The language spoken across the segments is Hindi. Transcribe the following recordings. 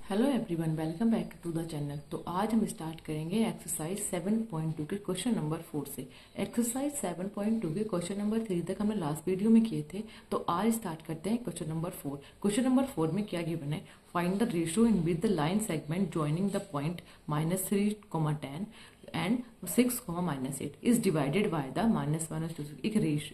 Hello everyone, welcome back to the channel. तो आज हम स्टार्ट करेंगे एक्सरसाइज 7.2 के क्वेश्चन नंबर 4 से। एक्सरसाइज 7.2 के क्वेश्चन नंबर 3 तक हमने लास्ट वीडियो में किए थे। तो आज स्टार्ट करते हैं क्वेश्चन नंबर 4। क्वेश्चन नंबर 4 में क्या गिवन है? Find the ratio in with the line segment joining the point -3, 10 and 6, -8 is divided by the -1,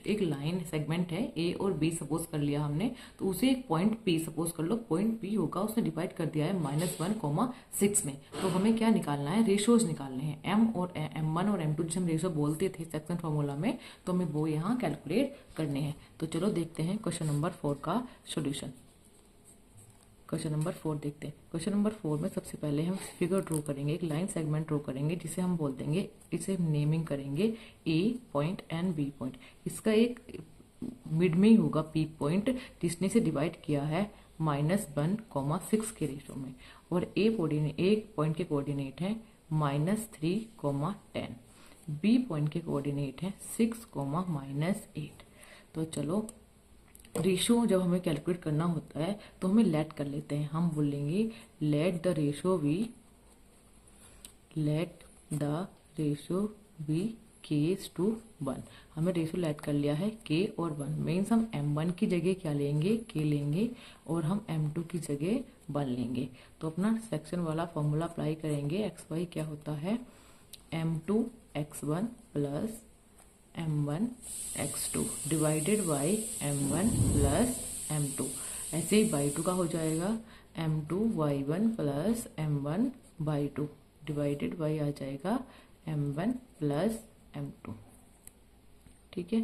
एक लाइन सेगमेंट है ए और बी सपोज कर लिया हमने। तो उसे एक पॉइंट पी सपोज कर लो, पॉइंट पी होगा, उसने डिवाइड कर दिया है -1, 6 में। तो हमें क्या निकालना है? रेशियोज निकालने हैं। M1 और M2 जिसे हम रेशियो बोलते थे सेक्शन फॉर्मूला में, तो हमें वो यहाँ कैलकुलेट करने हैं। तो चलो देखते हैं क्वेश्चन नंबर 4 का सोल्यूशन। क्वेश्चन नंबर 4 देखते हैं। क्वेश्चन नंबर 4 में सबसे पहले हम फिगर ड्रॉ करेंगे, एक लाइन सेगमेंट ड्रॉ करेंगे जिसे हम बोल देंगे, इसे नेमिंग करेंगे ए पॉइंट एंड बी पॉइंट। इसका एक मिड में ही होगा पी पॉइंट, जिसने से डिवाइड किया है -1, 6 के रेशो में। और ए पॉइंट के कोऑर्डिनेट है -3, 10। बी पॉइंट के कोऑर्डिनेट है 6, -8। तो चलो रेशियो जब हमें कैलकुलेट करना होता है तो हमें लेट कर लेते हैं। हम बोलेंगे let the ratio B K/1। हमें रेशियो लेट कर लिया है K और 1। मीन्स हम M1 की जगह क्या लेंगे? K लेंगे, और हम M2 की जगह 1 लेंगे। तो अपना सेक्शन वाला फॉर्मूला अप्लाई करेंगे। XY क्या होता है? M2x1 plus M1x2 divided by M1 plus M2। ऐसे ही बाई 2 का हो जाएगा M2y1 plus M1/2 divided by आ जाएगा M1 प्लस M2। ठीक है,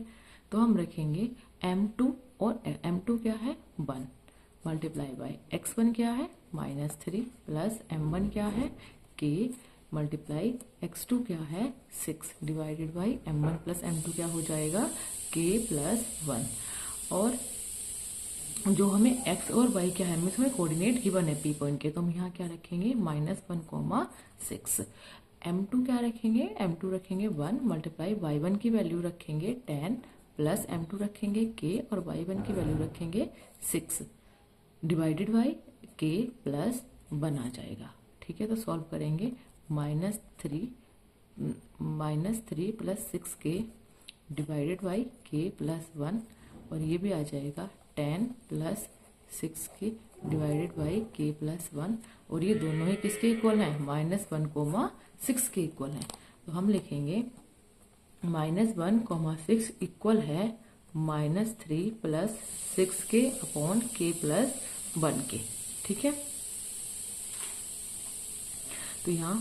तो हम रखेंगे M2 और M2 क्या है? 1 मल्टीप्लाई बाई x1 क्या है? -3 प्लस M1 क्या है? K मल्टीप्लाई x2 क्या है? 6 divided by M1 plus M2 क्या हो जाएगा? K plus 1। और जो हमें x और y क्या है, हमें कोऑर्डिनेट गिवन है पी पॉइंट के, तो हम यहाँ क्या रखेंगे? -1, 6। M2 क्या रखेंगे? M2 रखेंगे 1 मल्टीप्लाई y1 की वैल्यू रखेंगे 10 प्लस M2 रखेंगे K और y1 की वैल्यू रखेंगे 6 डिवाइडेड बाई K प्लस 1 आ जाएगा। ठीक है, तो सॉल्व करेंगे। -3 plus 6K divided by K plus 1, और ये भी आ जाएगा 10 plus 6K divided by K plus 1, और ये दोनों ही किसके इक्वल हैं? -1, 6 के इक्वल हैं। तो हम लिखेंगे -1, 6 इक्वल है -3 plus 6K upon K plus 1 के। ठीक है, तो यहाँ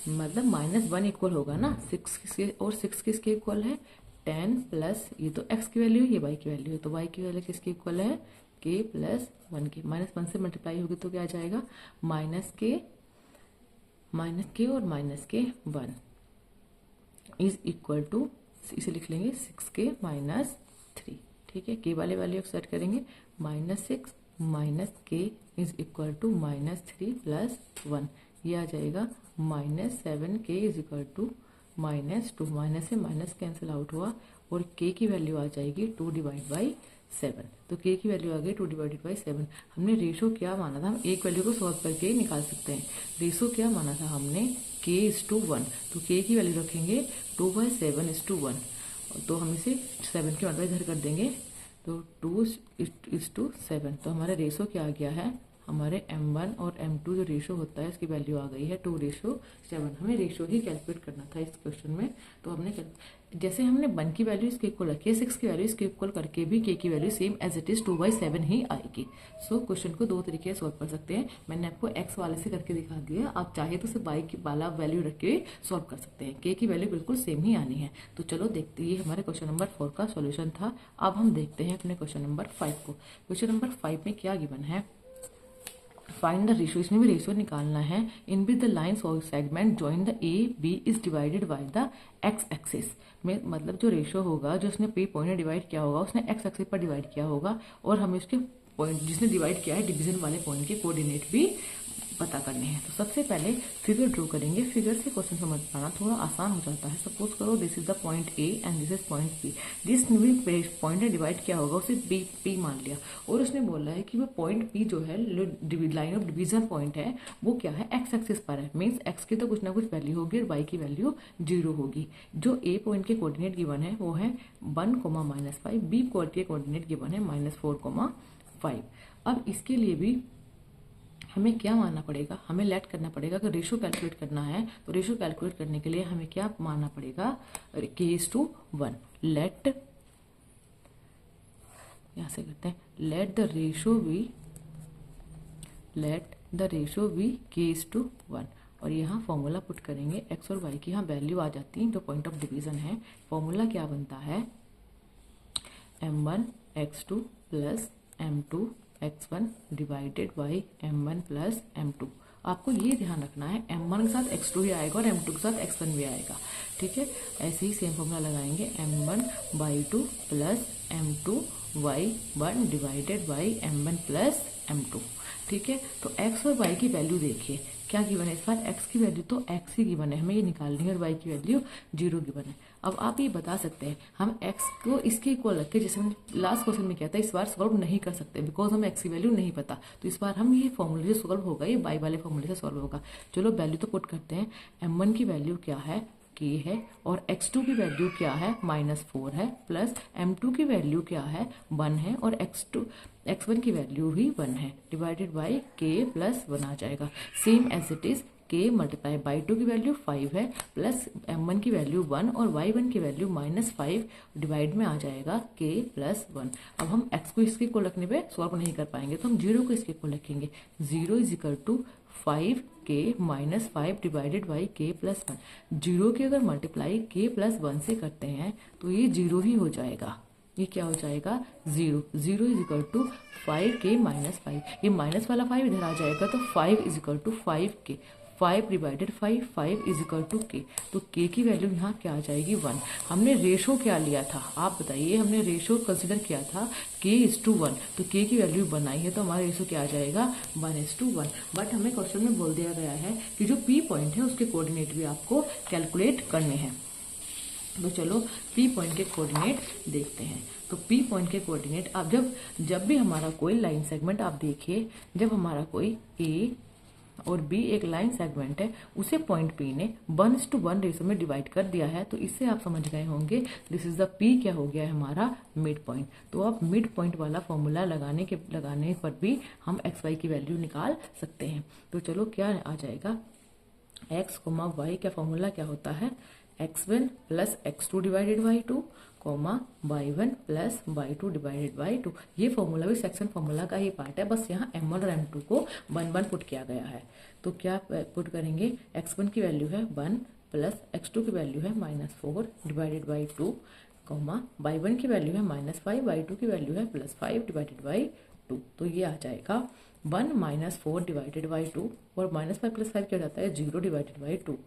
मतलब -1 इक्वल होगा ना 6 किसके, और 6 किसके इक्वल है? 10 प्लस ये तो x की वैल्यू, ये y की वैल्यू है, तो y की वैल्यू किसके इक्वल है? K प्लस 1 के। -1 से मल्टीप्लाई होगी तो क्या आ जाएगा? -K और -K1 इज इक्वल टू, इसे लिख लेंगे 6K -3। ठीक है, K वाले वैल्यू सेट करेंगे -6 -K is equal to -3 plus 1, ये आ जाएगा -7K is equal to -2। Minus से माइनस कैंसिल आउट हुआ, और K की वैल्यू आ जाएगी 2 डिवाइड बाई 7। तो K की वैल्यू आ गई 2 डिवाइडेड बाई 7। हमने रेशो क्या माना था? हम एक वैल्यू को सॉल्व करके ही निकाल सकते हैं। रेशो क्या माना था हमने? K/1। तो K की वैल्यू रखेंगे 2/7/1। तो हम इसे 7 के मल्टीप्लाई इधर कर देंगे, तो 2:7। तो हमारा रेशो क्या आ गया है? हमारे M1 और M2 जो रेशो होता है इसकी वैल्यू आ गई है 2:7। हमें रेशो ही कैलकुलेट करना था इस क्वेश्चन में। तो हमने जैसे हमने 1 की वैल्यू इसके इक्वल रखी है, 6 की वैल्यू इसके इक्वल करके भी K की value same as it is 2/7 ही आएगी। सो क्वेश्चन को 2 तरीके से सॉल्व कर सकते हैं। मैंने आपको x वाले से करके दिखा दिया, आप चाहे तो सिर्फ y की वाला वैल्यू रख के सॉल्व कर सकते हैं। K की वैल्यू बिल्कुल सेम ही आनी है। तो चलो देखते, ये हमारे क्वेश्चन नंबर 4 का सोल्यूशन था। अब हम देखते हैं अपने क्वेश्चन नंबर 5 को। क्वेश्चन नंबर 5 में क्या गिवन है? फाइंड द रेशियो, इसमें भी रेशियो निकालना है। In with the lines of segment join the A B is divided by the X axis में, मतलब जो रेशियो होगा, जो उसने पी पॉइंट डिवाइड किया होगा, उसने एक्स एक्सिस पर डिवाइड किया होगा, और हमें उसके पॉइंट जिसने डिवाइड किया है डिवीजन वाले पॉइंट के कोऑर्डिनेट भी पता करने हैं। तो सबसे पहले फिगर ड्रॉ करेंगे। फिगर से क्वेश्चन समझ पाना थोड़ा आसान हो जाता है। सपोज करो this is the point A and this is point B. जिस भी पॉइंट ने डिवाइड किया होगा उसे बी पी मान लिया, और उसने बोला है कि वो पॉइंट पी जो है लाइन ऑफ डिवीजन पॉइंट है वो क्या है, एक्स एक्सिस पर है। मीन्स एक्स की तो कुछ ना कुछ वैल्यू होगी और वाई की वैल्यू 0 होगी। जो ए पॉइंट के कोऑर्डिनेट गिवन है वो है 1,-5, बी पॉइंट के कोऑर्डिनेट गिवन है -4,5। अब इसके लिए भी हमें क्या मानना पड़ेगा, हमें लेट करना पड़ेगा। अगर रेशो कैलकुलेट करना है तो रेशो कैलकुलेट करने के लिए हमें क्या मानना पड़ेगा, k/1। लेट, यहां से करते हैं, let the ratio B k/1। और यहाँ फॉर्मूला पुट करेंगे, एक्स और वाई की यहाँ वैल्यू आ जाती है जो पॉइंट ऑफ डिवीजन है। फॉर्मूला क्या बनता है, m1 x2 plus m2 x1 divided by m1 plus m2। आपको ये ध्यान रखना है m1 के साथ x2 भी आएगा और m2 के साथ x1 भी आएगा, ठीक है। ऐसे ही सेम फॉर्मूला लगाएंगे, m1/2 plus m2/1 divided by m1 plus m2, ठीक है। तो x और y की वैल्यू देखिए क्या गिवन है इस बार, x की वैल्यू तो x ही गिवन है, हमें ये निकालनी है, और y की वैल्यू 0 गिवन है। अब आप ये बता सकते हैं हम x को इसके इक्वल रख के, जैसे हमने लास्ट क्वेश्चन में किया था, इस बार सॉल्व नहीं कर सकते बिकॉज हमें x की वैल्यू नहीं पता। तो इस बार हम ये फॉर्मूले से सॉल्व होगा, ये y वाले फॉर्मूले से सॉल्व होगा। चलो वैल्यू तो पुट करते हैं। m1 की वैल्यू क्या है, k है, और x2 की वैल्यू क्या है, -4 है, प्लस m2 की वैल्यू क्या है, 1 है, और x1 की वैल्यू भी 1 है, डिवाइडेड बाई k प्लस 1 आ जाएगा। Same as it is k multiply by 2 की वैल्यू 5 है, प्लस m1 की वैल्यू 1 और y1 की वैल्यू -5 डिवाइड में आ जाएगा k प्लस 1। अब हम x को इसके को रखने पे सॉल्व नहीं कर पाएंगे, तो हम 0 को इसके को रखेंगे। 0 is equal to 5k minus 5 divided by k plus 1। 0 की अगर मल्टीप्लाई k प्लस 1 से करते हैं तो ये 0 ही हो जाएगा। ये क्या हो जाएगा, 0। 0 is equal to 5k minus 5, ये माइनस वाला 5 इधर आ जाएगा, तो 5 is equal to 5k। 5 divided 5 is equal to k। तो k की वैल्यू यहाँ क्या आ जाएगी, 1। हमने रेशो क्या लिया था, आप बताइए, हमने रेशो कंसिडर किया था k/1, तो k की वैल्यू 1 आई है, तो हमारा रेशो क्या आ जाएगा, 1:1। बट हमें क्वेश्चन में बोल दिया गया है कि जो p पॉइंट है उसके कोऑर्डिनेट भी आपको कैलकुलेट करने हैं। तो चलो p पॉइंट के कोऑर्डिनेट देखते हैं। तो p पॉइंट के कोऑर्डिनेट, आप जब भी हमारा कोई लाइन सेगमेंट आप देखिए, जब हमारा कोई a और b एक लाइन सेगमेंट है, उसे पॉइंट p ने 1:1 रेशो में डिवाइड कर दिया है, तो इससे आप समझ गए होंगे दिस इज द p क्या हो गया है हमारा, मिड पॉइंट। तो आप मिड पॉइंट वाला फॉर्मूला लगाने पर भी हम x y की वैल्यू निकाल सकते हैं। तो चलो क्या आ जाएगा, x, y का फॉर्मूला क्या होता है, x1 plus x2 divided by 2, y1 plus y2 divided by 2। ये फॉर्मूला भी सेक्शन फॉर्मूला का ही पार्ट है, बस यहाँ m1 और m2 को 1 पुट किया गया है। तो क्या पुट करेंगे, x1 की वैल्यू है 1 प्लस x2 की वैल्यू है -4 डिवाइडेड बाई 2, y1 की वैल्यू है -5, y2 की वैल्यू है +5 डिवाइडेड बाई 2। तो ये आ जाएगा 1 - 4 डिवाइडेड बाई 2, और -5 + 5 क्या जाता है, 0 डिवाइडेड बाई 2।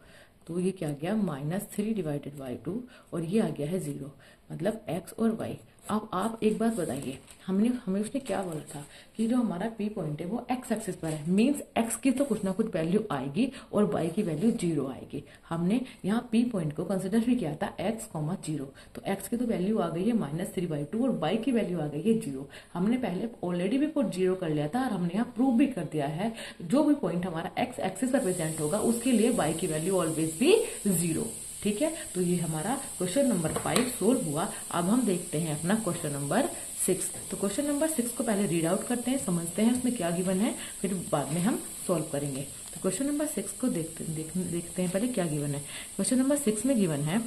तो ये क्या गया, -3 डिवाइडेड बाई 2, और ये आ गया है 0, मतलब x और y। अब आप एक बात बताइए, हमें उसने क्या बोला था कि जो हमारा p पॉइंट है वो x एक्सिस पर है, मींस x की तो कुछ ना कुछ वैल्यू आएगी और y की वैल्यू 0 आएगी। हमने यहाँ p पॉइंट को कंसिडर भी किया था x, 0। तो x की तो वैल्यू आ गई है -3/2 और y की वैल्यू आ गई है 0। हमने पहले ऑलरेडी भी पुट 0 कर लिया था और हमने यहाँ प्रूव भी कर दिया है, जो भी पॉइंट हमारा x एक्सिस पर प्रेजेंट होगा उसके लिए y की वैल्यू ऑलवेज भी 0, ठीक है। तो ये हमारा क्वेश्चन नंबर 5 सोल्व हुआ। अब हम देखते हैं अपना क्वेश्चन नंबर 6। तो क्वेश्चन नंबर 6 को पहले रीड आउट करते हैं, समझते हैं उसमें क्या गिवन है, फिर बाद में हम सॉल्व करेंगे। तो क्वेश्चन नंबर 6 को देखते हैं पहले क्या गिवन है। क्वेश्चन नंबर 6 में गिवन है,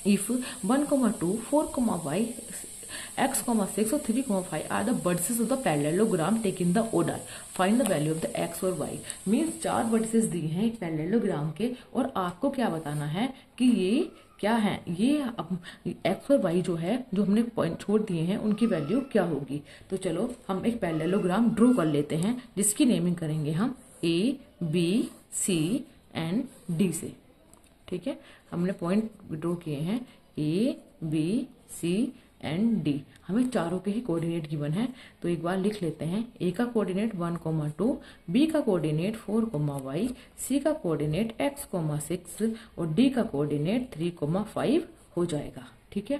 इफ 1,2, 4,y, x, 6 और 3,5 are the vertices of the parallelogram taken the order. Find the value of the x और y. मीन्स 4 वर्टिसेस दिए हैं एक पैरेललोग्राम के, और आपको क्या बताना है कि ये क्या है, ये x और y जो है, जो हमने पॉइंट छोड़ दिए हैं, उनकी वैल्यू क्या होगी। तो चलो हम एक पैरेललोग्राम ड्रॉ कर लेते हैं, जिसकी नेमिंग करेंगे हम a, b, c and d से, ठीक है। हमने पॉइंट ड्रॉ किए हैं a, b, c and D. हमें चारों के ही कोऑर्डिनेट गिवन है, तो एक बार लिख लेते हैं। ए का कोऑर्डिनेट 1,2, बी का कोऑर्डिनेट 4,y, सी का कोऑर्डिनेट x,6 और डी का कोऑर्डिनेट 3,5 हो जाएगा। ठीक है,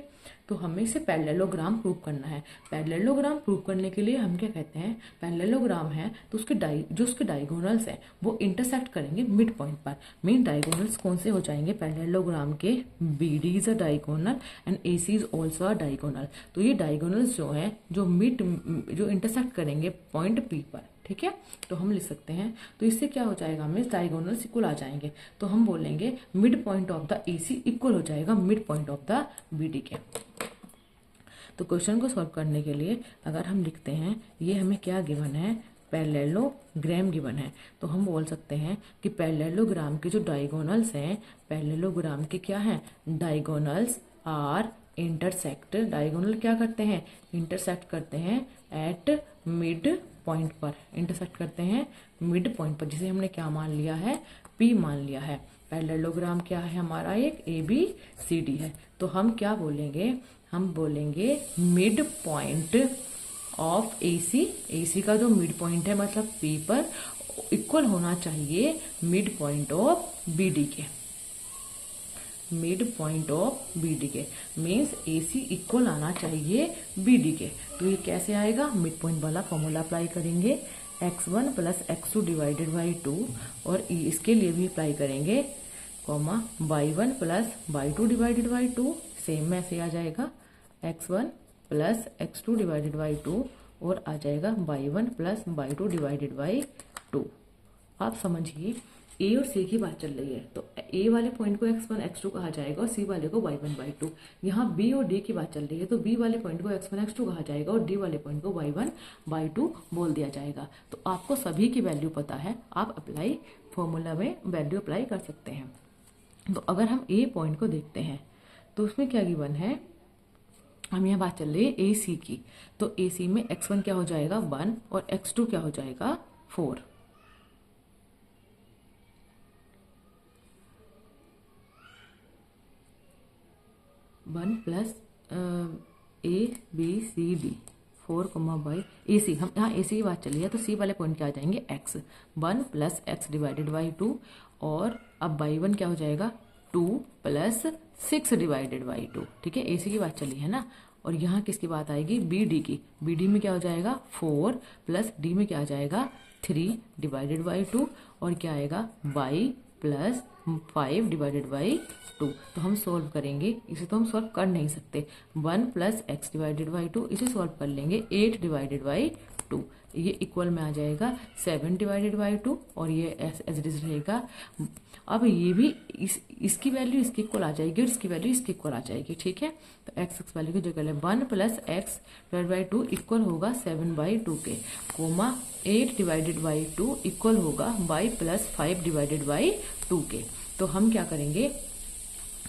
तो हमें इसे पैरेललोग्राम प्रूव करना है। पैरेललोग्राम प्रूव करने के लिए हम क्या कहते हैं, पैरेललोग्राम है तो उसके उसके डायगोनल्स हैं वो इंटरसेक्ट करेंगे मिड पॉइंट पर। मेन डायगोनल्स कौन से हो जाएंगे पैरेललोग्राम के, B D is a diagonal and A C is also a diagonal. तो ये डायगोनल्स जो हैं जो इंटरसेक्ट करेंगे पॉइंट पी पर। ठीक है, तो हम लिख सकते हैं, तो इससे क्या हो जाएगा, हमें डायगोनल्स इक्वल आ जाएंगे। तो हम बोलेंगे mid point of the A C equal हो जाएगा mid point of the B D के। तो क्वेश्चन को सॉल्व करने के लिए अगर हम लिखते हैं, ये हमें क्या गिवन है, पैरेललोग्राम गिवन है, तो हम बोल सकते हैं कि पैरेललोग्राम के जो डायगोनल्स हैं, पैरेललोग्राम के क्या हैं, डायगोनल्स आर इंटरसेक्ट। डायगोनल क्या करते हैं, इंटरसेक्ट करते हैं एट मिड पॉइंट पर, इंटरसेक्ट करते हैं मिड पॉइंट पर, जिसे हमने क्या मान लिया है, पी मान लिया है। पैरेललोग्राम क्या है हमारा, एक ए बी सी डी है। तो हम क्या बोलेंगे, हम बोलेंगे मिड पॉइंट ऑफ ए सी का जो मिड पॉइंट है मतलब पी पर इक्वल होना चाहिए mid point of B D के। Mid point of B D के मीन्स ए सी इक्वल आना चाहिए बी डी के। तो ये कैसे आएगा, मिड पॉइंट वाला फॉर्मूला अप्लाई करेंगे, x1 plus x2 divided by 2, और इसके लिए भी अप्लाई करेंगे comma y1 plus y2 divided by 2, same में ऐसे आ जाएगा x1 plus x2 divided by 2 और आ जाएगा y1 plus y2 divided by 2। आप समझिए ए और सी की बात चल रही है, तो ए वाले पॉइंट को x1 x2 कहा जाएगा और सी वाले को y1 y2। यहाँ बी और डी की बात चल रही है, तो बी वाले पॉइंट को x1 x2 कहा जाएगा और डी वाले पॉइंट को y1 y2 बोल दिया जाएगा। तो आपको सभी की वैल्यू पता है, आप अप्लाई फॉर्मूला में वैल्यू अप्लाई कर सकते हैं। तो अगर हम ए पॉइंट को देखते हैं तो उसमें क्या गिवन है, हम यहाँ बात चल रही है ए सी की, तो ए सी में x1 क्या हो जाएगा 1 और x2 क्या हो जाएगा 4। One plus A B C D 4,y A C, हम यहाँ ए सी की बात चली है तो सी वाले पॉइंट क्या आ जाएंगे x, 1 plus x divided by 2, और अब y1 क्या हो जाएगा 2 प्लस 6 डिवाइडेड बाई 2। ठीक है, ए सी की बात चली है ना। और यहाँ किसकी बात आएगी, बी डी की। बी डी में क्या हो जाएगा 4 प्लस डी में क्या आ जाएगा 3 डिवाइडेड बाई 2, और क्या आएगा y प्लस 5 डिवाइडेड बाई 2। तो हम सोल्व करेंगे, इसे तो हम सोल्व कर नहीं सकते, 1 प्लस एक्स डिवाइडेड बाई 2, इसे सोल्व कर लेंगे 8 डिवाइडेड बाई 2, ये इक्वल में आ जाएगा 7 डिवाइडेड बाई 2, और ये एज इट इज रहेगा। अब ये भी इसकी वैल्यू इसकी इक्वल आ जाएगी और इसकी वैल्यू इसकी इक्वल आ जाएगी। ठीक है, तो एक्स एक्स वैल्यू की जगह 1 plus x divide by 2 equal होगा 7 बाई 2 के, कोमा 8 डिवाइडेड बाई 2 इक्वल होगा y प्लस 5 डिवाइडेड बाई 2 के। तो हम क्या करेंगे,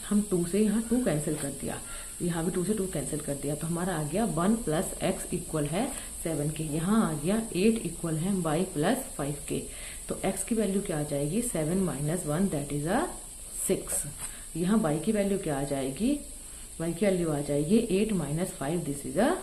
हम 2 से यहाँ 2 कैंसिल कर दिया, यहाँ भी 2 से 2 कैंसिल कर दिया, तो हमारा आ गया 1 प्लस एक्स इक्वल है 7 के, यहाँ आ गया 8 इक्वल है y प्लस 5 के। तो x की वैल्यू क्या आ जाएगी 7 माइनस 1 दैट इज अ 6। यहाँ y की वैल्यू क्या आ जाएगी, y की वैल्यू आ जाएगी 8 माइनस 5 दिस इज अ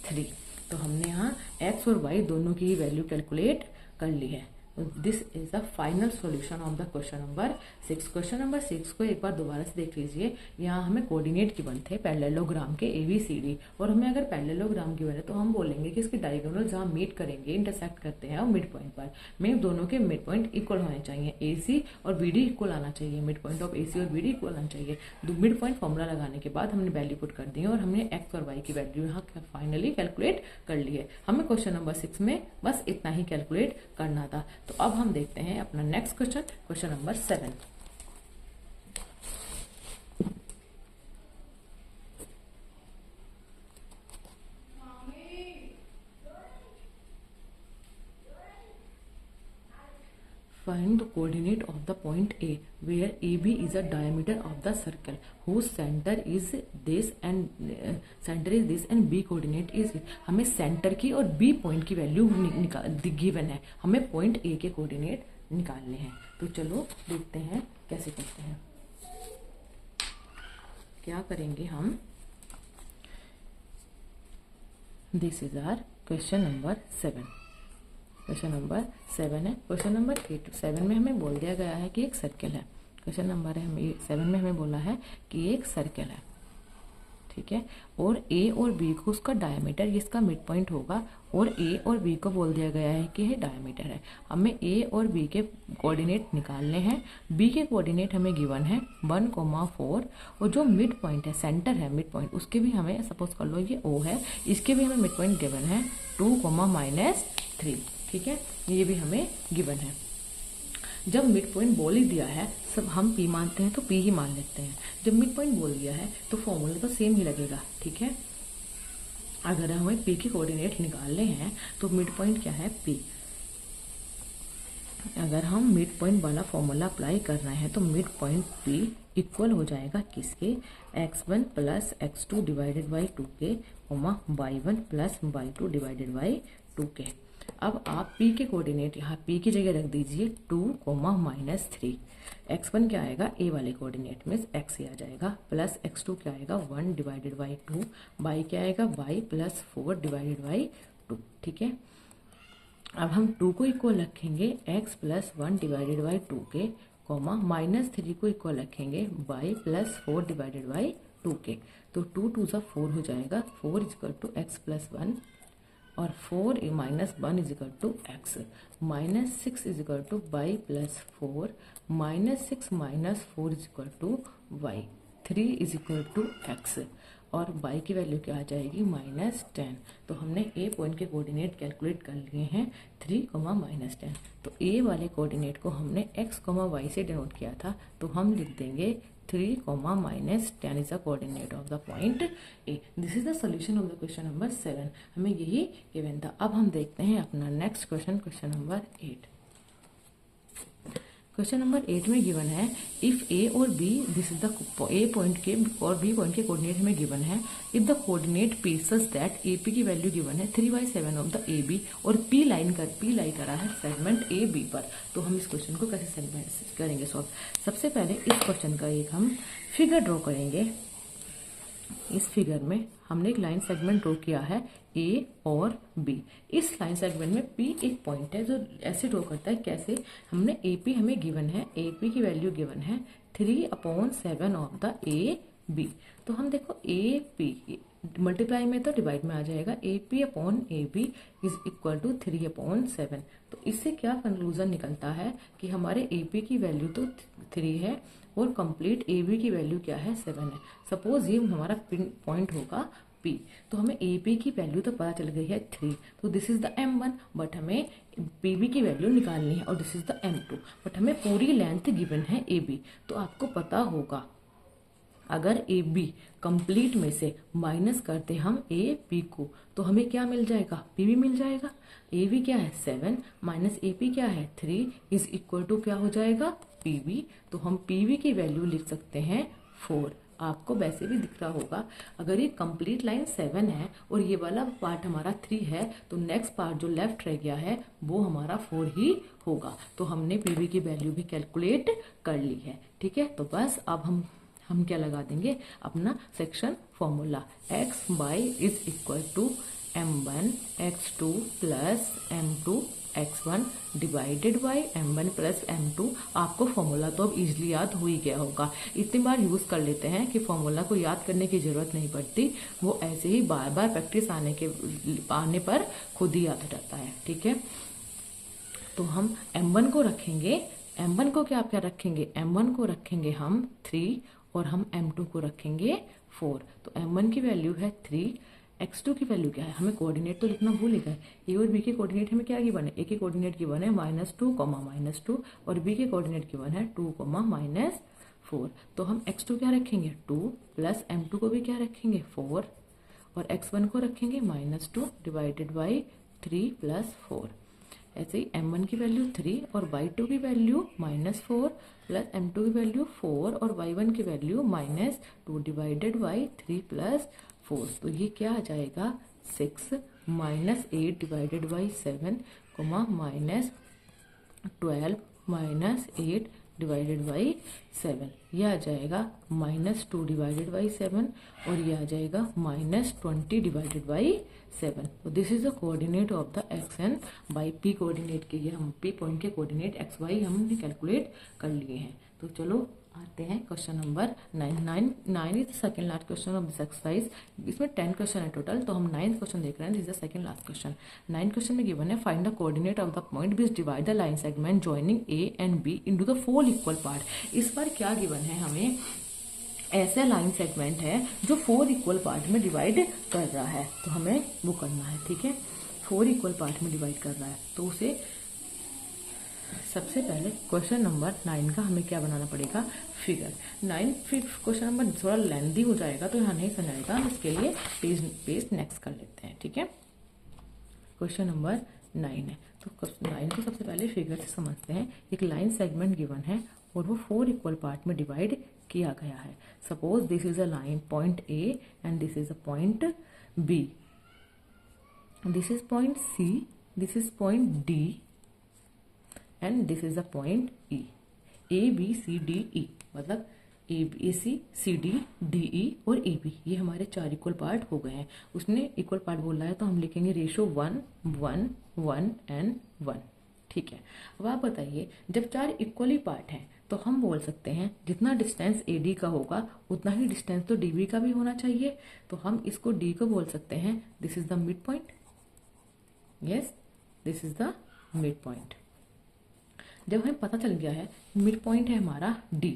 3। तो हमने यहाँ x और y दोनों की ही वैल्यू कैलकुलेट कर ली है। This is the final solution of the question number 6। Question number 6 को एक बार दोबारा से देख लीजिए। यहाँ हमें कोऑर्डिनेट गिवन थे पैरेललोग्राम के ABCD, और हमें अगर पैरेललोग्राम गिवन है तो हम बोलेंगे कि इसके डायगोनल जहाँ मीट करेंगे, इंटरसेक्ट करते हैं और मिड पॉइंट पर, में दोनों के मिड पॉइंट इक्वल होने चाहिए, AC और BD इक्वल आना चाहिए, मिड पॉइंट ऑफ AC और BD इक्वल आना चाहिए। मिड पॉइंट फॉर्मूला लगाने के बाद हमने वैल्यू पुट कर दी है और हमने x और y की वैल्यू यहाँ फाइनली कैलकुलेट कर ली है। हमें क्वेश्चन नंबर 6 में बस इतना ही कैलकुलेट करना था। तो अब हम देखते हैं अपना next question, question number 7। Find the coordinate of the point A where AB is a diameter of the circle whose center is this and B coordinate is it। हमें सेंटर की और B पॉइंट की वैल्यू गिवन है, हमें पॉइंट A के कोऑर्डिनेट निकालने हैं। तो चलो देखते हैं कैसे करते हैं। क्या करेंगे हम, this is our question number 7। Question number 7 है। क्वेश्चन नंबर 8 7 में हमें बोल दिया गया है कि एक सर्कल है। क्वेश्चन नंबर 7 में हमें बोला है कि एक सर्कल है, ठीक है, और ए और बी को उसका डायमीटर, ये इसका मिड पॉइंट होगा, और ए और बी को बोल दिया गया है कि ये डायमीटर है। हमें ए और बी के कोऑर्डिनेट निकालने हैं। बी के कोऑर्डिनेट हमें गिवन है 1,4, और जो मिड पॉइंट है, सेंटर है मिड पॉइंट, उसके भी हमें, सपोज कर लो ये ओ है, इसके भी हमें मिड पॉइंट गिवन है 2,-3, ठीक है, ये भी हमें गिवन है। जब मिड पॉइंट बोल ही दिया है, सब हम पी मानते हैं तो पी ही मान लेते हैं। जब मिड पॉइंट बोल दिया है तो फॉर्मूला तो सेम ही लगेगा, ठीक है। अगर हमें पी के कोऑर्डिनेट निकालने हैं तो मिड पॉइंट क्या है, पी। अगर हम मिड पॉइंट वाला फॉर्मूला अप्लाई कर रहे हैं तो मिड पॉइंट पी इक्वल हो जाएगा किसके, x1 plus x2 divided by 2k, y1 plus y2 divided by 2k। अब आप p के कोऑर्डिनेट यहाँ p की जगह रख दीजिए 2,-3। x1 क्या आएगा, a वाले कोऑर्डिनेट में x आ जाएगा, प्लस x2 क्या आएगा 1 डिवाइडेड बाई 2, y क्या आएगा y प्लस 4 डिवाइडेड बाई 2, ठीक है। अब हम 2 को इक्वल रखेंगे x plus 1 divided by 2k, -3 को इक्वल रखेंगे y प्लस 4 डिवाइडेड बाई 2k। तो 2 2 सा 4 हो जाएगा, 4 इक्वल टू x प्लस 1, और 4 minus 1 is equal to x, -6 is equal to y प्लस 4, -6 minus 4 is equal to y, 3 is equal to x, और y की वैल्यू क्या आ जाएगी, -10। तो हमने a पॉइंट के कोऑर्डिनेट कैलकुलेट कर लिए हैं 3, -10। तो a वाले कोऑर्डिनेट को हमने x, y से डिनोट किया था, तो हम लिख देंगे 3, -10 is the coordinate of the point A. This is the solution of the question number 7. हमें यही गिवन था। अब हम देखते हैं अपना next question, question number 8। Question number 8 में गिवन है इफ ए और B, this is the A point के और बी पॉइंट के कोऑर्डिनेट हमें गिवन है। If the coordinate P such that A P की वैल्यू गिवन है 3/7 ऑफ द ए बी, और पी लाई करा है सेगमेंट ए बी पर। तो हम इस क्वेश्चन को कैसे सेगमेंट करेंगे सॉल्व। सबसे पहले इस क्वेश्चन का एक हम फिगर ड्रॉ करेंगे। इस फिगर में हमने एक लाइन सेगमेंट ड्रॉ किया है ए और बी। इस लाइन सेगमेंट में पी एक पॉइंट है जो ऐसे ड्रॉ करता है, कैसे, हमने ए पी हमें गिवन है, ए पी की वैल्यू गिवन है 3/7 ऑफ द ए बी। तो हम देखो ए पी मल्टीप्लाई में तो डिवाइड में आ जाएगा, A P upon A B is equal to 3/7। तो इससे क्या कंक्लूजन निकलता है कि हमारे ए पी की वैल्यू तो 3 है और कंप्लीट ए बी की वैल्यू क्या है, 7 है। सपोज ये हमारा पॉइंट होगा P, तो हमें ए पी की वैल्यू तो पता चल गई है 3, तो this is the M1, but हमें बी बी की वैल्यू निकालनी है, और this is the M2, but हमें पूरी लेंथ गिवन है ए बी। तो आपको पता होगा अगर ए बी कंप्लीट में से माइनस करते हम ए पी को, तो हमें क्या मिल जाएगा, पी बी मिल जाएगा। ए बी क्या है 7 माइनस ए पी क्या है 3 इज इक्वल टू क्या हो जाएगा, पी बी। तो हम पी बी की वैल्यू लिख सकते हैं 4। आपको वैसे भी दिख रहा होगा, अगर ये कंप्लीट लाइन 7 है और ये वाला पार्ट हमारा 3 है, तो नेक्स्ट पार्ट जो लेफ्ट रह गया है वो हमारा 4 ही होगा। तो हमने पीबी की वैल्यू भी कैलकुलेट कर ली है, ठीक है। तो बस अब हम क्या लगा देंगे, अपना section formula, x by is equal to m1 x2 plus m2 x1 divided by m1 plus m2। आपको फॉर्मूला तो अब इजीली याद हो ही गया होगा, इतनी बार यूज कर लेते हैं कि फॉर्मूला को याद करने की जरूरत नहीं पड़ती, वो ऐसे ही बार बार प्रैक्टिस आने पर खुद ही याद हो जाता है, ठीक है। तो हम m1 को रखेंगे, m1 को क्या रखेंगे, m1 को रखेंगे हम 3 और हम m2 को रखेंगे 4। तो m1 की वैल्यू है 3, x2 की वैल्यू क्या है, हमें कोऑर्डिनेट तो लिखना भूल ही गए। ए और बी के कोऑर्डिनेट हमें क्या गिवन है, ए के कोऑर्डिनेट गिवन है -2, -2, और बी के कोऑर्डिनेट गिवन है 2, -4। तो हम x2 क्या रखेंगे 2, प्लस m2 को भी क्या रखेंगे 4, और x1 को रखेंगे -2 डिवाइडेड बाई 3 प्लस 4। ऐसे ही m1 की वैल्यू 3 और y2 की वैल्यू -4 प्लस m2 की वैल्यू 4 और y1 की वैल्यू -2 डिवाइडेड बाई 3 प्लस 4। तो ये क्या आ जाएगा 6 -8 डिवाइडेड बाई 7, -12 -8 डिवाइडेड बाई 7, यह आ जाएगा -2 डिवाइडेड बाई 7 और यह आ जाएगा -20 डिवाइडेड बाई 7। तो this is the coordinate of the x and by P coordinate के, ये हम पी पॉइंट के कोऑर्डिनेट एक्स वाई हमने कैलकुलेट कर लिए हैं। तो चलो आते हैं question number 9 is second last question of this exercise. इसमें 10 क्वेश्चन है टोटल, तो हम 9th क्वेश्चन देख रहे हैं। This is the second last question. 9th question में गिवन है find the coordinate of the point which divide the line segment joining A and B into the 4 equal part. इस बार क्या गिवन है हमें, ऐसा लाइन सेगमेंट है जो 4 इक्वल पार्ट में डिवाइड कर रहा है, तो हमें वो करना है। ठीक है, 4 इक्वल पार्ट में डिवाइड कर रहा है, तो उसे सबसे पहले क्वेश्चन नंबर 9 का हमें क्या बनाना पड़ेगा, फिगर। 9 क्वेश्चन नंबर थोड़ा लेंदी हो जाएगा तो यहाँ नहीं समझाएगा, हम इसके लिए पेज नेक्स्ट कर लेते हैं। ठीक है, क्वेश्चन नंबर 9 है, तो 9 को सबसे पहले फिगर से समझते हैं। एक लाइन सेगमेंट गिवन है और वो 4 इक्वल पार्ट में डिवाइड किया गया है। Suppose this is a line point A and this is a point B, this is point C, this is point D and this is the point E. A B C D E मतलब A C C D D E और ए बी, ये हमारे 4 इक्वल पार्ट हो गए हैं। उसने इक्वल पार्ट बोला है तो हम लिखेंगे रेशो 1 1 1 एंड 1। ठीक है, अब आप बताइए जब 4 इक्वली पार्ट हैं तो हम बोल सकते हैं जितना डिस्टेंस ए डी का होगा उतना ही डिस्टेंस तो डी बी का भी होना चाहिए। तो हम इसको डी को बोल सकते हैं this is the mid point. Yes, this is the mid point. जब हमें पता चल गया है मिड पॉइंट है हमारा डी,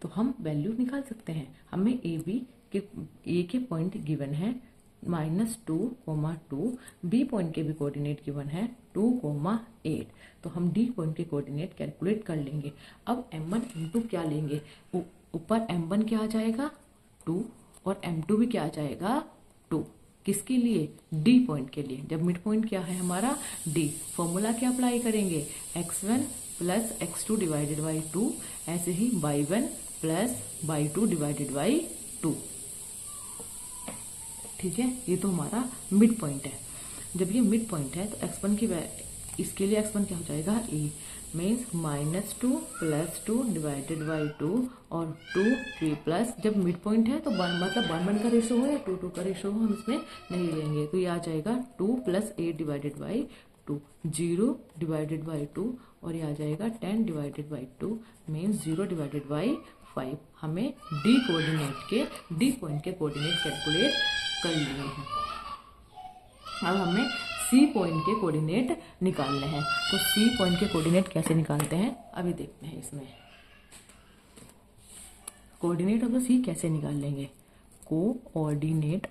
तो हम वैल्यू निकाल सकते हैं। हमें ए के पॉइंट गिवन है -2, बी पॉइंट के भी कोऑर्डिनेट गिवन है 2, 8। तो हम डी पॉइंट के कोऑर्डिनेट कैलकुलेट कर लेंगे। अब m1 m2 क्या लेंगे, ऊपर m1 क्या आ जाएगा 2 और m2 भी क्या आ जाएगा 2। किसके लिए, डी पॉइंट के लिए। जब मिड पॉइंट क्या है हमारा डी, फॉर्मूला क्या अप्लाई करेंगे, x1 plus x2 divided by 2, ऐसे ही y1 plus y2 divided by 2। ठीक है, ये तो हमारा मिड पॉइंट है। जब ये मिड पॉइंट है तो x1 की इसके लिए x1 क्या हो जाएगा a means -2 plus 2 divided by 2 और 2 3 प्लस, जब मिड पॉइंट है तो मतलब 1 का रेशो हो या 2 का रेशो हो हम इसमें नहीं लेंगे। तो ये आ जाएगा 2 plus 8 divided by 2, 0 divided by 2 और ये आ जाएगा 10 divided by 2 means 0 divided by 5। हमें डी पॉइंट के कोऑर्डिनेट कैलकुलेट कर लिए हैं। अब हमें सी पॉइंट के कोऑर्डिनेट निकालने हैं। तो सी पॉइंट के कोऑर्डिनेट कैसे निकालते हैं अभी देखते हैं। इसमें कोऑर्डिनेट ऑफ द सी कैसे निकाल लेंगे, कोऑर्डिनेट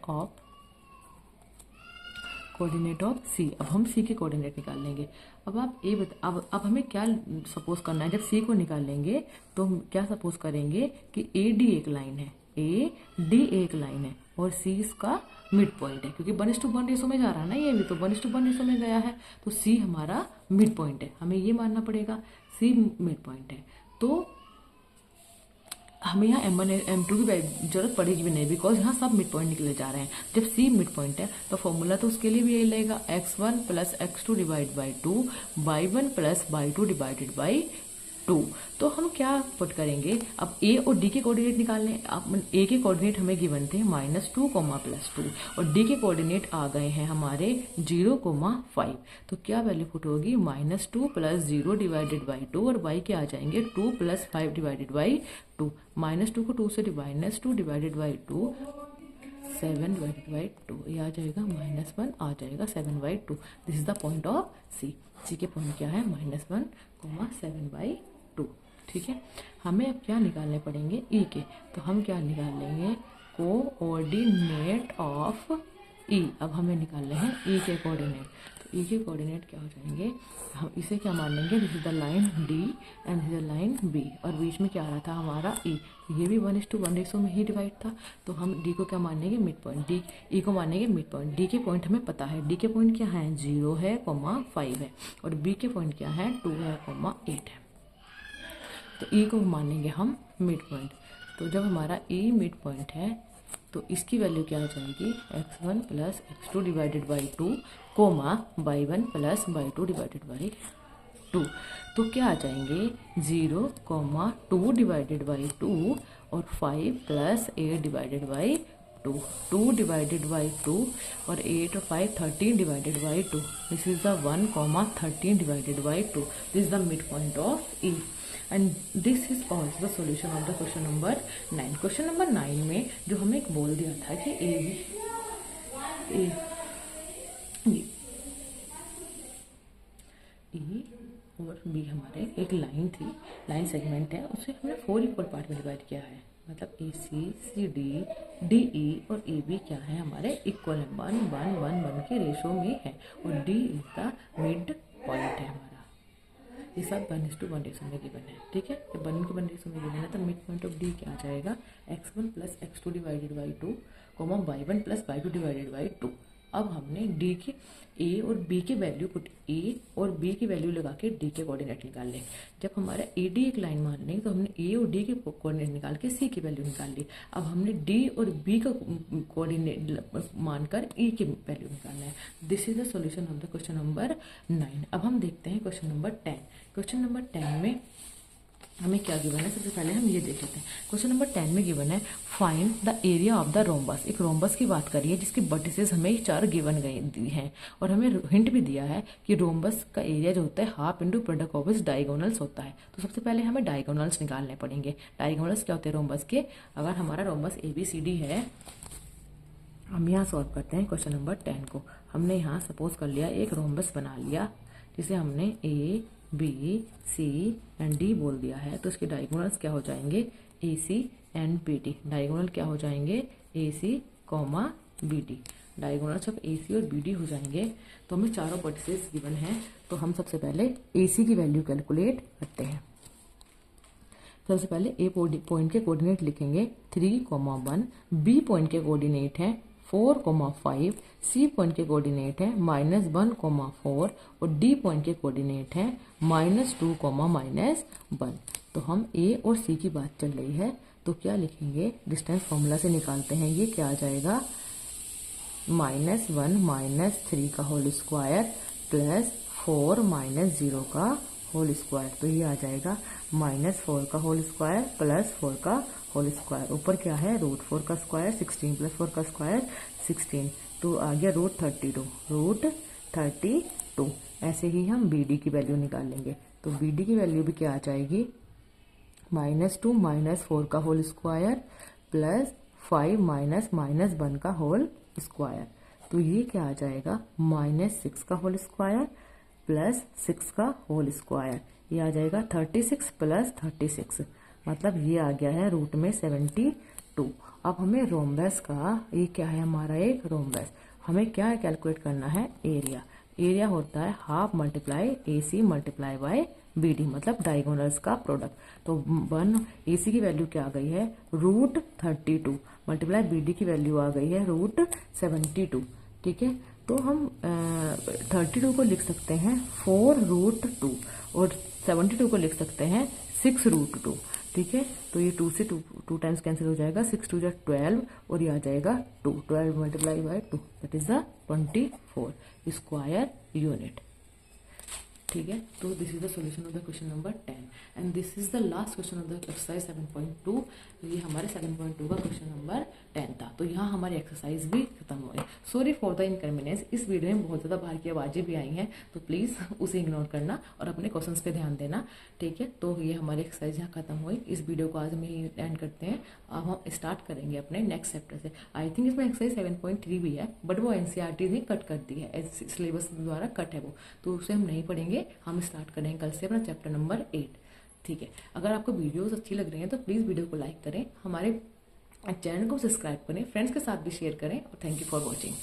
ऑफ सी। अब हम सी के कोऑर्डिनेट निकाल लेंगे। अब आप अब हमें क्या सपोज करना है, जब सी को निकाल लेंगे तो हम क्या सपोज करेंगे कि ए डी एक लाइन है, ए डी एक लाइन है और सी इसका मिड पॉइंट है, क्योंकि 1:1 रेशो में जा रहा है ना, ये भी तो 1:1 रेशो में गया है। तो सी हमारा मिड पॉइंट है, हमें ये मानना पड़ेगा सी मिड पॉइंट है। तो हमें यहाँ m1 m2 की जरूरत पड़ेगी भी नहीं, बिकॉज यहाँ सब मिड पॉइंट निकले जा रहे हैं। जब सी मिड पॉइंट है तो फॉर्मूला तो उसके लिए भी यही लगेगा, x1 plus x2 divide by 2, y1 plus y2 divided by 2। तो हम क्या पुट करेंगे, अब ए और डी के कोऑर्डिनेट निकालने। अब ए के कोऑर्डिनेट हमें गिवन थे -2, +2 और डी के कोऑर्डिनेट आ गए हैं हमारे 0, 5। तो क्या वैल्यू पुट होगी, -2 प्लस 0 डिवाइडेड बाई 2 और y के आ जाएंगे 2 प्लस 5 डिवाइडेड बाई 2। -2 को 2 से -2 डिवाइडेड बाई 2 7 डिवाइडेड बाई 2, ये आ जाएगा -1 आ जाएगा 7/2। This is the point of C. C के पॉइंट क्या है -1, 7/2। ठीक है, हमें अब क्या निकालने पड़ेंगे ई के। तो हम क्या निकाल लेंगे, कोऑर्डिनेट ऑफ ई। अब हमें निकालने हैं ई के कोऑर्डिनेट। तो ई के कोऑर्डिनेट क्या हो जाएंगे, हम इसे क्या मान लेंगे, this is the line D and this is the line B और बीच में क्या आ रहा था हमारा ई। ये भी 1:1 रेशो में ही डिवाइड था। तो हम डी को क्या मानेंगे, मिड पॉइंट। डी ई को मानेंगे मिड पॉइंट। डी के पॉइंट हमें पता है, डी के पॉइंट क्या है 0 है, 5 है और बी के पॉइंट क्या है 2 है, 8 है। तो ई को मानेंगे हम मिड पॉइंट। तो जब हमारा ई मिड पॉइंट है तो इसकी वैल्यू क्या हो जाएगी, x1 plus x2 divided by 2, y1 plus y2 divided by 2। 2, तो क्या आ जाएंगे 0,2 डिवाइडेड बाई 2 और 5 plus 8 divided by 2, 2 divided by 2 और 8 और 5 13 divided by 2, this is the 1,13 divided by 2, this is the mid point of E and this is also the solution of the question number 9। Question number 9 में जो हमें एक बोल दिया था कि ए और बी हमारे एक लाइन थी, लाइन सेगमेंट है, उसे हमने 4 इक्वल पार्ट में डिवाइड किया है, मतलब A C C D D E और ए बी क्या है हमारे इक्वल है, 1 1 1 1 के रेशो में है और D is the mid point है हमारा। ये सब 1:1 रेशो में गिवन है, ठीक है। जब 1:1 रेशो में गिवन है तो मिड पॉइंट ऑफ डी क्या आ जाएगा, x1 plus x2 divided by 2, y1 plus y2 divided by 2। अब हमने डी के ए और बी के वैल्यू को ए और बी की वैल्यू लगा के डी के कोऑर्डिनेट निकाल लें। जब हमारा ए डी एक लाइन मान लेंगे तो हमने ए और डी के कोऑर्डिनेट निकाल के सी की वैल्यू निकाल ली। अब हमने डी और बी का कोऑर्डिनेट मानकर ई की वैल्यू निकालना है। This is the solution of the question number 9। अब हम देखते हैं क्वेश्चन नंबर 10। क्वेश्चन नंबर 10 में हमें क्या गिवन है, सबसे पहले हम ये देख लेते हैं। क्वेश्चन नंबर 10 में गिवन है find the area of the rhombus. एक रोम्बस की बात करिए जिसकी वर्टिसेस हमें 4 गिवन गए दी हैं और हमें हिंट भी दिया है कि रोम्बस का एरिया जो होता है half into product of its diagonals होता है। तो सबसे पहले हमें डायगोनल्स निकालने पड़ेंगे। डायगोनल्स क्या होते हैं रोम्बस के, अगर हमारा रोम्बस ABCD है, हम यहाँ सॉल्व करते हैं क्वेश्चन नंबर 10 को। हमने यहाँ सपोज कर लिया एक रोम्बस बना लिया जिसे हमने A B C and D बोल दिया है, तो इसके डायगोनल्स क्या हो जाएंगे AC एंड BD। डायगोनल क्या हो जाएंगे AC, BD। Diagonals of AC और BD हो जाएंगे। तो हमें चारों वर्टिसेस गिवन हैं, तो हम सबसे पहले AC की वैल्यू कैलकुलेट करते हैं। सबसे पहले A पॉइंट के कोऑर्डिनेट लिखेंगे 3,1, B पॉइंट के कोऑर्डिनेट है 4,5, C पॉइंट के कोऑर्डिनेट है -1,4 और D पॉइंट के कोऑर्डिनेट है -2, -1। तो हम A और C की बात चल रही है तो क्या लिखेंगे, डिस्टेंस फॉर्मूला से निकालते हैं। ये क्या आ जाएगा -1 -3 का होल स्क्वायर प्लस 4 -0 का होल स्क्वायर। तो ये आ जाएगा -4 का होल स्क्वायर प्लस 4 का होल स्क्वायर। ऊपर क्या है √4 का स्क्वायर, 16 प्लस 4 का स्क्वायर 16, तो आ गया √32। ऐसे ही हम BD की वैल्यू निकालेंगे। तो BD की वैल्यू भी क्या आ जाएगी -2 -4 का होल स्क्वायर प्लस 5 -1 का होल स्क्वायर। तो ये क्या आ जाएगा -6 का होल स्क्वायर प्लस 6 का होल स्क्वायर। ये आ जाएगा 36 प्लस 36, मतलब ये आ गया है रूट में 72। अब हमें रोम्बस का, ये क्या है हमारा एक रोम्बस, हमें क्या कैलकुलेट करना है एरिया। एरिया होता है half multiply AC multiply by BD, मतलब डायगोनल्स का प्रोडक्ट। तो 1 AC की वैल्यू क्या आ गई है √32 मल्टीप्लाई BD की वैल्यू आ गई है √72, ठीक है। तो हम 32 को लिख सकते हैं 4√2 और 72 को लिख सकते हैं 6√2, ठीक है। तो ये 2 से 2 टाइम्स कैंसिल हो जाएगा, 6 2 12 और ये आ जाएगा 2, 12 multiply by 2 that is the 24 square unit, ठीक है। तो this is the solution of the question number 10 and this is the last question of the exercise 7.2। ये हमारे 7.2 का क्वेश्चन नंबर 10 था। तो यहाँ हमारी एक्सरसाइज भी खत्म हो गई। सॉरी फॉर द इनकन्वीनियंस, इस वीडियो में बहुत ज़्यादा बाहर की आवाज़ें भी आई हैं, तो प्लीज़ उसे इग्नोर करना और अपने क्वेश्चंस पे ध्यान देना, ठीक है। तो ये हमारी एक्सरसाइज यहाँ खत्म हुई। इस वीडियो को आज हम यही एंड करते हैं। अब हम स्टार्ट करेंगे अपने नेक्स्ट चैप्टर से। आई थिंक इसमें एक्सरसाइज 7.3 भी है, बट वो NCERT ने कट कर दी है, सिलेबस द्वारा कट है वो, तो उसे हम नहीं पढ़ेंगे। हम स्टार्ट करेंगे कल से अपना चैप्टर नंबर 8, ठीक है। अगर आपको वीडियोस अच्छी लग रही हैं तो प्लीज़ वीडियो को लाइक करें, हमारे चैनल को सब्सक्राइब करें, फ्रेंड्स के साथ भी शेयर करें और थैंक यू फॉर वॉचिंग।